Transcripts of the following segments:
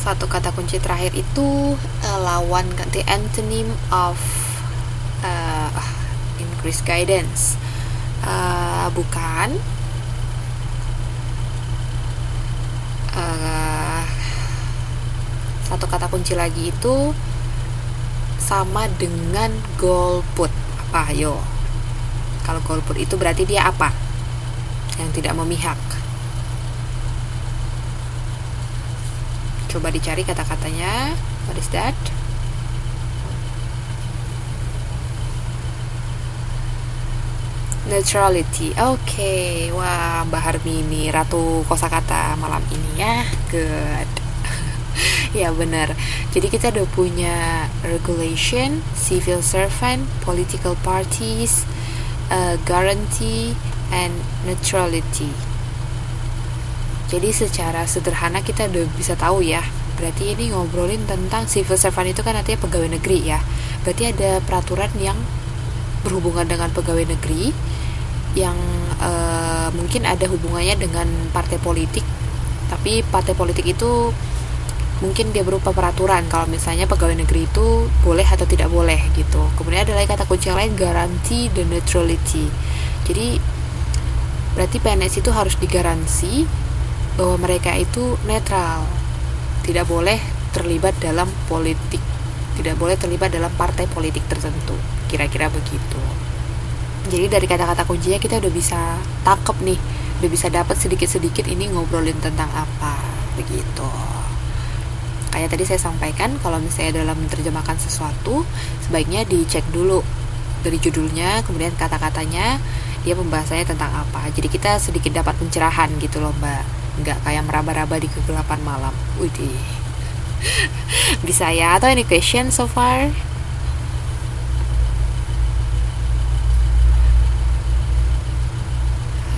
satu kata kunci terakhir itu lawan, the antonym of increase guidance. Bukan. Satu kata kunci lagi itu sama dengan golput. Apa? Yo. Kalau golput itu berarti dia apa? Yang tidak memihak. Coba dicari kata-katanya. What is that? Neutrality. Oke. Wah, Mbak Harmini, ratu kosakata malam ini ya. Good. Ya benar. Jadi kita udah punya regulation, civil servant, political parties, guarantee, and neutrality. Jadi secara sederhana kita udah bisa tahu ya. Berarti ini ngobrolin tentang civil servant itu kan artinya pegawai negeri ya. Berarti ada peraturan yang berhubungan dengan pegawai negeri yang mungkin ada hubungannya dengan partai politik. Tapi partai politik itu mungkin dia berupa peraturan kalau misalnya pegawai negeri itu boleh atau tidak boleh gitu. Kemudian ada lagi kata kunci yang lain, garansi dan neutrality. Jadi berarti PNS itu harus digaransi bahwa mereka itu netral, tidak boleh terlibat dalam politik, tidak boleh terlibat dalam partai politik tertentu, kira-kira begitu. Jadi dari kata-kata kuncinya kita udah bisa tangkep nih, udah bisa dapat sedikit-sedikit ini ngobrolin tentang apa begitu. Kayak tadi saya sampaikan, kalau misalnya dalam menerjemahkan sesuatu sebaiknya dicek dulu dari judulnya, kemudian kata-katanya dia pembahasannya tentang apa. Jadi kita sedikit dapat pencerahan gitu loh Mbak, nggak kayak meraba-raba di kegelapan malam. Widih. Bisa ya? Atau any question so far?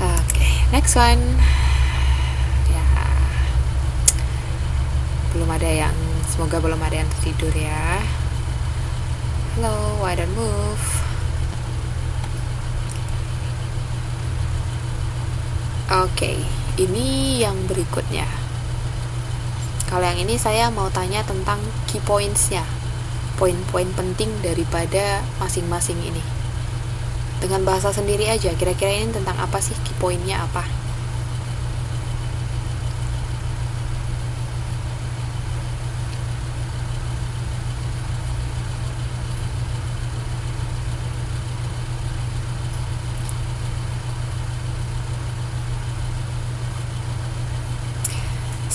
Oke, next one. Semoga belum ada yang tertidur ya. Hello, why don't move? Oke, ini yang berikutnya. Kalau yang ini saya mau tanya tentang key points-nya, poin-poin penting daripada masing-masing ini. Dengan bahasa sendiri aja, kira-kira ini tentang apa sih, key point-nya apa?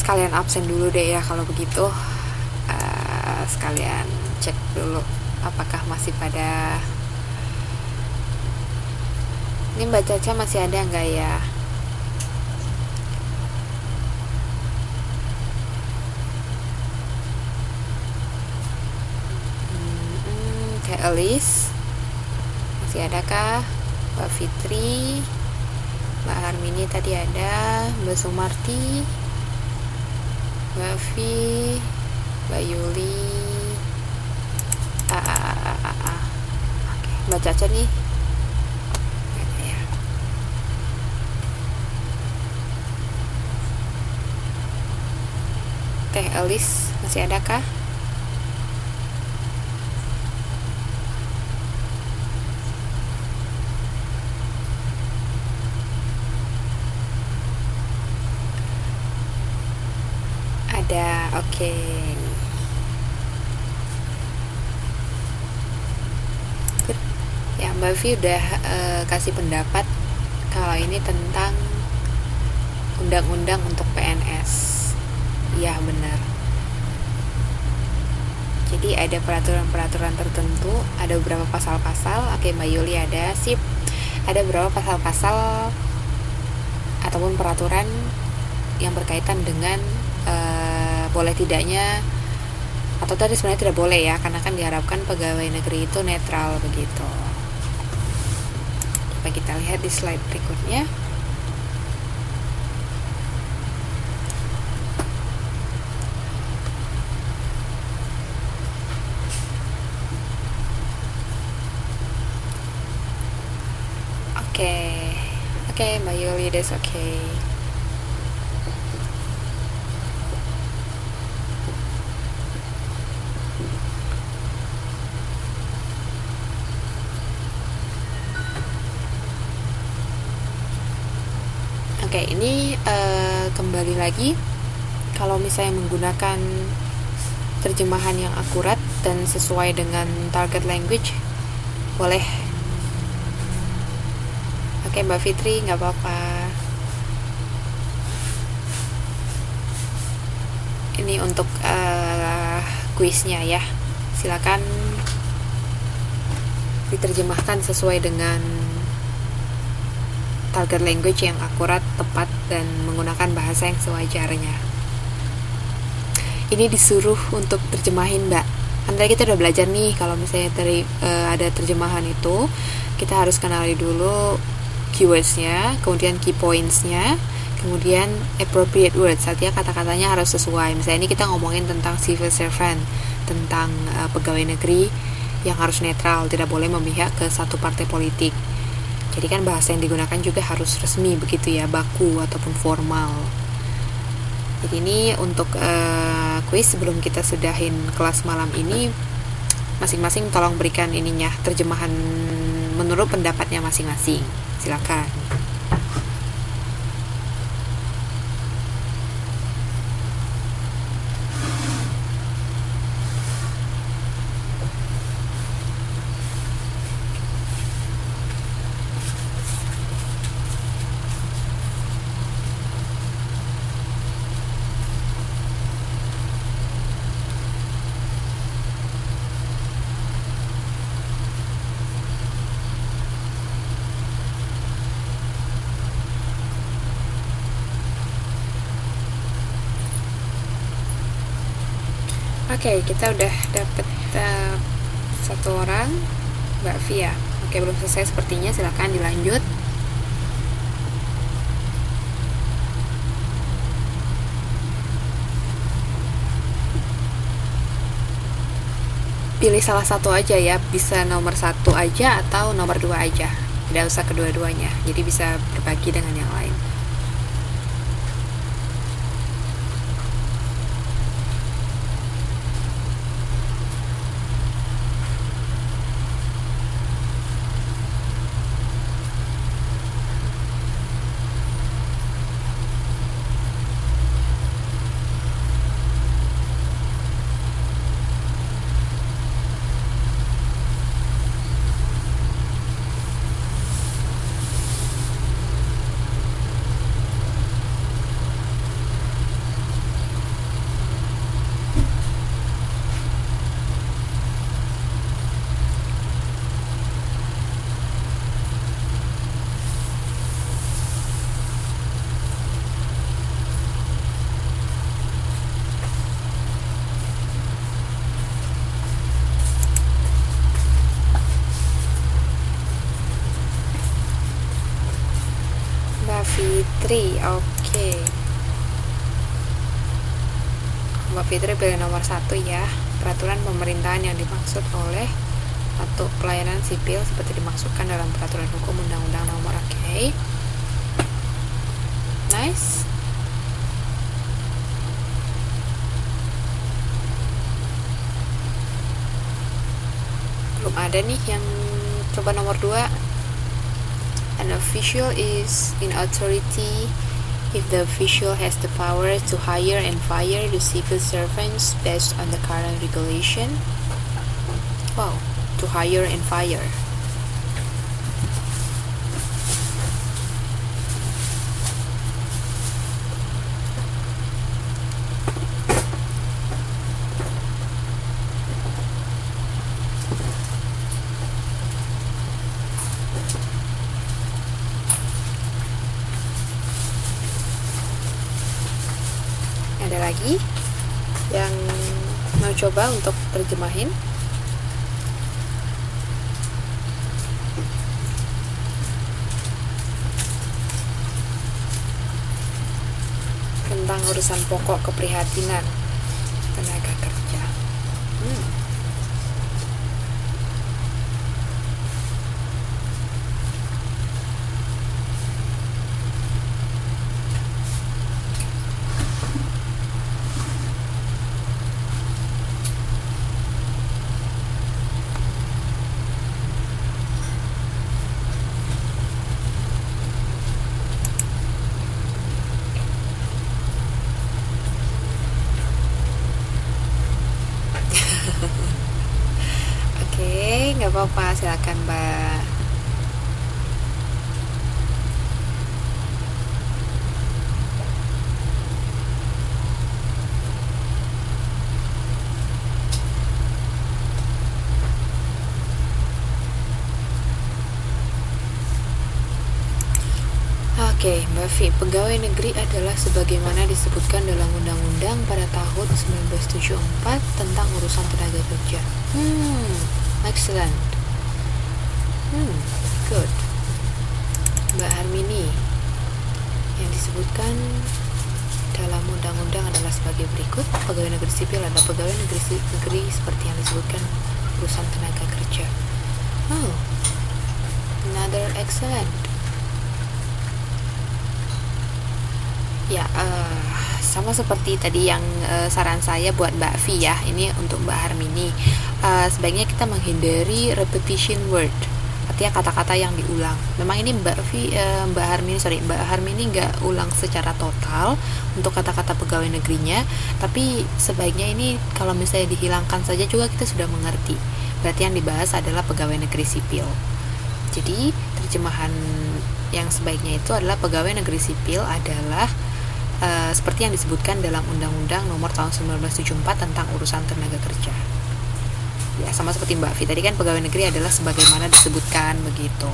Sekalian absen dulu deh ya kalau begitu. Sekalian cek dulu apakah masih pada. Ini Mbak Caca masih ada nggak ya? Kayak Elis masih adakah? Mbak Fitri, Mbak Harmini tadi ada, Mbak Sumarti, Mbak Vi, Mbak Yuli, Oke, Mbak Caca nih. Ya. Teh Elis masih adakah? Ada, oke. Good. Ya, Mbak Vi udah kasih pendapat kalau ini tentang undang-undang untuk PNS. Iya, benar. Jadi ada peraturan-peraturan tertentu, ada beberapa pasal-pasal. Oke, Mbak Yuli ada, sip. Ada beberapa pasal-pasal ataupun peraturan yang berkaitan dengan boleh tidaknya, atau tadi sebenarnya tidak boleh ya, karena kan diharapkan pegawai negeri itu netral begitu. Coba kita lihat di slide berikutnya. Oke, Mbak Yuli, that's okay. ini kembali lagi, kalau misalnya menggunakan terjemahan yang akurat dan sesuai dengan target language, boleh. Oke, Mbak Fitri, nggak apa-apa. Ini untuk kuisnya ya. Silakan diterjemahkan sesuai dengan target language yang akurat, tepat, dan menggunakan bahasa yang sewajarnya. Ini disuruh untuk terjemahin, Mbak. Kan tadi kita udah belajar nih, kalau misalnya ada terjemahan itu, kita harus kenali dulu keywords-nya, kemudian key points-nya, kemudian appropriate words, artinya kata-katanya harus sesuai. Misalnya ini kita ngomongin tentang civil servant, tentang pegawai negeri yang harus netral, tidak boleh memihak ke satu partai politik. Jadi kan bahasa yang digunakan juga harus resmi begitu ya, baku ataupun formal. Jadi ini untuk kuis sebelum kita sudahin kelas malam ini, masing-masing tolong berikan ininya, terjemahan menurut pendapatnya masing-masing. Silakan. Oke, kita udah dapet satu orang, Mbak Via. Oke, belum selesai sepertinya, silakan dilanjut. Pilih salah satu aja ya, bisa nomor 1 aja atau nomor 2 aja, tidak usah kedua-duanya, jadi bisa berbagi dengan yang lain. Mbak Fitri, oke. Mbak Fitri pilih nomor 1 ya. Peraturan pemerintahan yang dimaksud oleh atau pelayanan sipil seperti dimaksudkan dalam peraturan hukum undang-undang nomor, oke. Nice. Belum ada nih yang coba nomor 2. An official is in authority if the official has the power to hire and fire the civil servants based on the current regulation. Wow, to hire and fire. Ada lagi yang mau coba untuk terjemahin? Tentang urusan pokok keprihatinan tenaga kerja. apa-apa, silakan Mbak. Oke, Mbak Vi, pegawai negeri adalah sebagaimana disebutkan dalam Undang-Undang pada tahun 1974 tentang urusan tenaga kerja. Excellent. Good. Mbak Harmini, yang disebutkan dalam undang-undang adalah sebagai berikut. Pegawai negeri sipil adalah pegawai negeri seperti yang disebutkan urusan tenaga kerja. Another excellent. Ya, sama seperti tadi yang saran saya buat Mbak Vi ya, ini untuk Mbak Harmini. Sebaiknya kita menghindari repetition word, artinya kata-kata yang diulang. Memang ini Mbak Harmini nggak ulang secara total untuk kata-kata pegawai negerinya, tapi sebaiknya ini kalau misalnya dihilangkan saja juga kita sudah mengerti. Berarti yang dibahas adalah pegawai negeri sipil. Jadi terjemahan yang sebaiknya itu adalah pegawai negeri sipil adalah seperti yang disebutkan dalam Undang-Undang Nomor Tahun 1974 tentang urusan tenaga kerja. Ya, sama seperti Mbak Vi tadi kan, pegawai negeri adalah sebagaimana disebutkan begitu.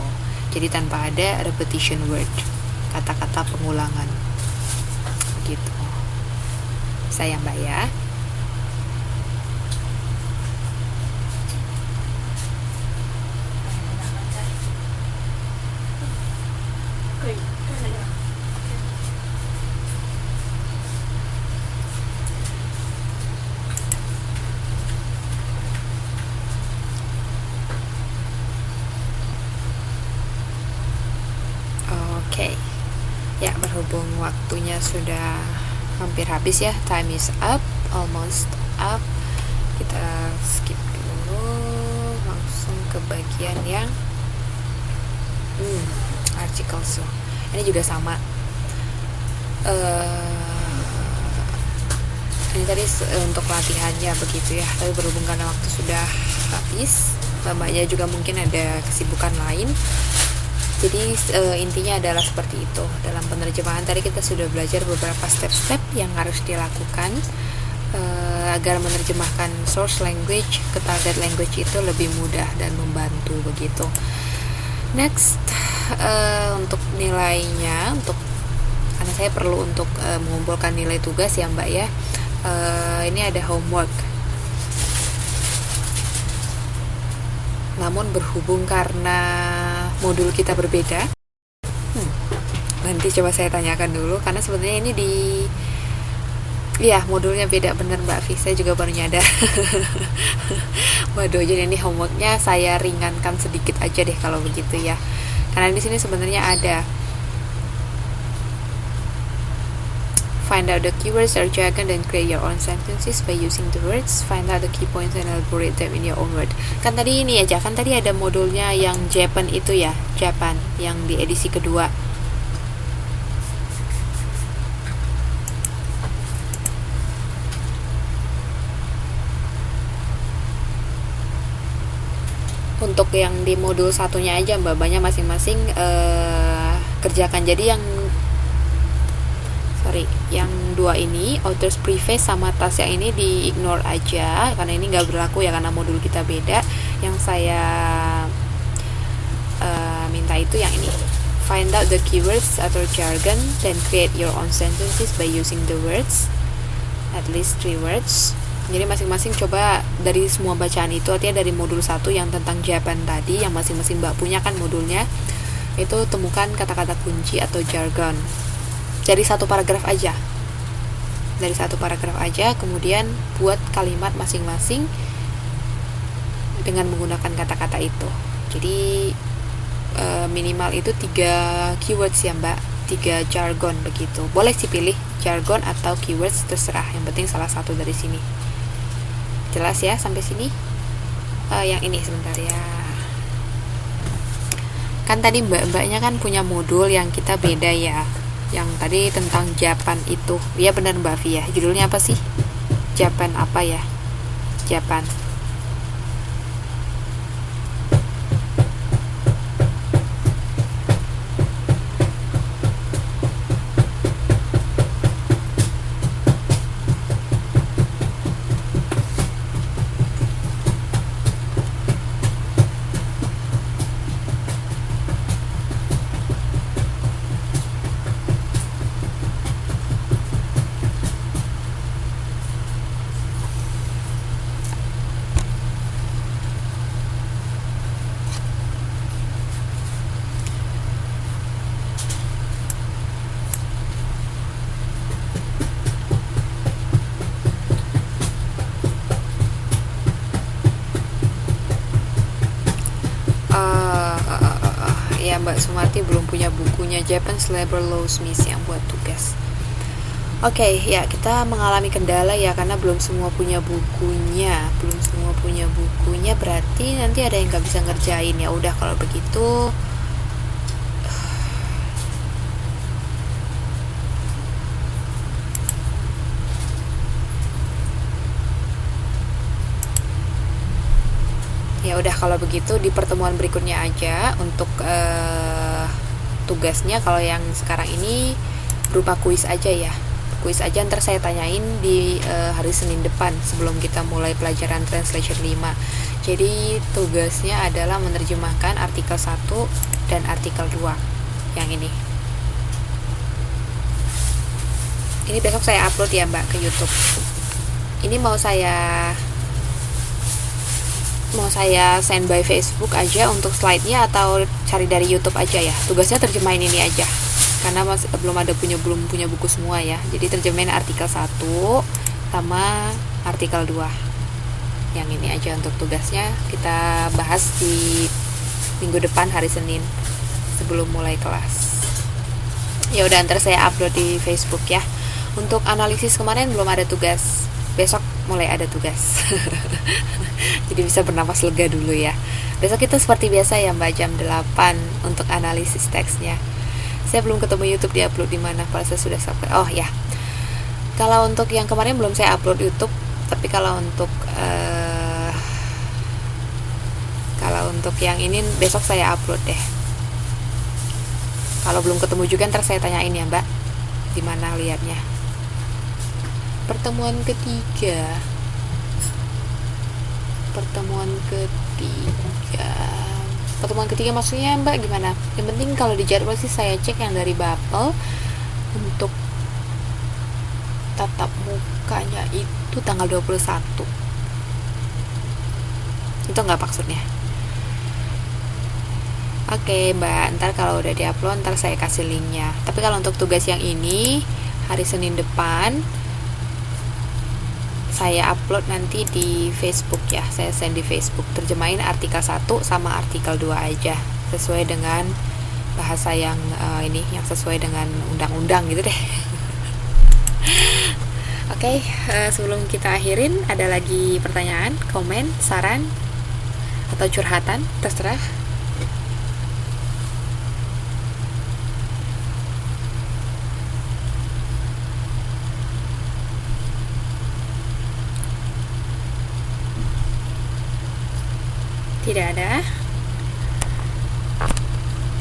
Jadi tanpa ada repetition word, kata-kata pengulangan. Begitu. Saya Mbak ya. Oke. Ya, berhubung waktunya sudah hampir habis ya, time is up, almost up. Kita skip dulu, langsung ke bagian yang articles. Ini juga sama. Ini tadi untuk latihannya begitu ya, tapi berhubung karena waktu sudah habis, Mbaknya juga mungkin ada kesibukan lain. Jadi intinya adalah seperti itu. Dalam penerjemahan tadi kita sudah belajar beberapa step-step yang harus dilakukan agar menerjemahkan source language ke target language itu lebih mudah dan membantu begitu. Next, untuk nilainya, karena saya perlu untuk mengumpulkan nilai tugas ya Mbak ya. Ini ada homework. Namun berhubung karena modul kita berbeda, nanti coba saya tanyakan dulu, karena sebenarnya ini modulnya beda, bener Mbak Vi, saya juga baru nyadar. Waduh, jadi ini homeworknya saya ringankan sedikit aja deh kalau begitu ya, karena di sini sebenarnya ada find out the keywords or jargon then create your own sentences by using the words. Find out the key points and elaborate them in your own word. Kan tadi ini aja, kan tadi ada modulnya yang Japan itu ya, Japan yang di edisi kedua. Untuk yang di modul satunya aja Mbak, banyak masing-masing kerjakan. Jadi yang dua ini, author's preface sama task yang ini di ignore aja, karena ini nggak berlaku ya, karena modul kita beda. Yang saya minta itu yang ini, find out the keywords atau jargon then create your own sentences by using the words, at least 3 words. Jadi masing-masing coba dari semua bacaan itu, artinya dari modul 1 yang tentang Japan tadi, yang masing-masing Mbak punya kan modulnya, itu temukan kata-kata kunci atau jargon dari satu paragraf aja, kemudian buat kalimat masing-masing dengan menggunakan kata-kata itu. Jadi minimal itu 3 keywords ya Mbak, 3 jargon begitu. Boleh sih pilih jargon atau keywords, terserah, yang penting salah satu dari sini. Jelas ya sampai sini? Yang ini sebentar ya, kan tadi mbak-mbaknya kan punya modul yang kita beda ya, yang tadi tentang Japan itu. Iya benar Mbak Vi ya, judulnya apa sih? Japan apa ya? Japan. Mbak Sumarti belum punya bukunya Japanese Labor Laws Miss yang buat tugas. Oke, ya kita mengalami kendala ya karena belum semua punya bukunya, berarti nanti ada yang nggak bisa ngerjain. Ya udah kalau begitu, di pertemuan berikutnya aja untuk tugasnya. Kalau yang sekarang ini berupa kuis aja ya. Kuis aja ntar saya tanyain di hari Senin depan sebelum kita mulai pelajaran translation 5. Jadi tugasnya adalah menerjemahkan artikel 1 dan artikel 2 yang ini. Ini besok saya upload ya Mbak ke YouTube. Ini mau saya send by Facebook aja untuk slide-nya atau cari dari YouTube aja ya. Tugasnya terjemahin ini aja. Karena belum punya buku semua ya. Jadi terjemahin artikel 1 sama artikel 2. Yang ini aja untuk tugasnya, kita bahas di minggu depan hari Senin sebelum mulai kelas. Ya udah, ntar saya upload di Facebook ya. Untuk analisis kemarin belum ada tugas. Besok mulai ada tugas. Jadi bisa bernapas lega dulu ya. Besok kita seperti biasa ya Mbak, jam 8 untuk analisis teksnya. Saya belum ketemu YouTube di upload di mana. Kalau saya sudah sampai. Oh ya. Kalau untuk yang kemarin belum saya upload YouTube, tapi kalau untuk yang ini besok saya upload deh. Kalau belum ketemu juga ntar saya tanyain ya Mbak, di mana lihatnya. Pertemuan ketiga maksudnya Mbak gimana? Yang penting kalau di jadwal sih saya cek yang dari Bapel untuk tatap mukanya itu tanggal 21. Itu enggak maksudnya. Oke Mbak, ntar kalau udah diupload ntar saya kasih linknya. Tapi kalau untuk tugas yang ini hari Senin depan saya upload nanti di Facebook ya. Saya send di Facebook. Terjemahin artikel 1 sama artikel 2 aja. Sesuai dengan bahasa yang yang sesuai dengan undang-undang gitu deh. Oke, sebelum kita akhirin, ada lagi pertanyaan, komen, saran, atau curhatan, terserah. Tidak ada.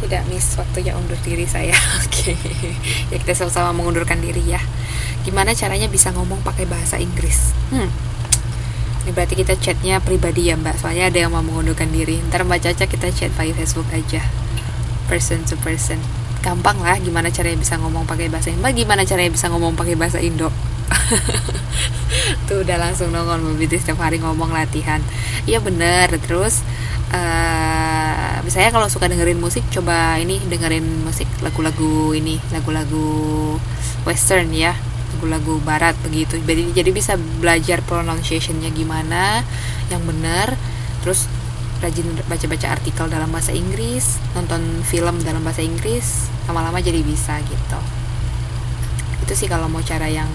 Tidak miss waktunya undur diri saya. Oke. Ya kita sama-sama mengundurkan diri ya. Gimana caranya bisa ngomong pakai bahasa Inggris? Ini berarti kita chatnya pribadi ya Mbak. Soalnya ada yang mau mengundurkan diri. Ntar Mbak Caca kita chat via Facebook aja. Person to person. Gampang lah gimana caranya bisa ngomong pakai bahasa Indo. Mbak gimana caranya bisa ngomong pakai bahasa Indo? Tuh udah langsung nongol Mbak setiap hari ngomong latihan. Iya bener. Terus misalnya kalau suka dengerin musik, coba ini dengerin musik lagu-lagu western ya, lagu-lagu barat begitu. Jadi bisa belajar pronunciation-nya gimana yang benar. Terus rajin baca-baca artikel dalam bahasa Inggris, nonton film dalam bahasa Inggris, lama-lama jadi bisa gitu. Itu sih kalau mau cara yang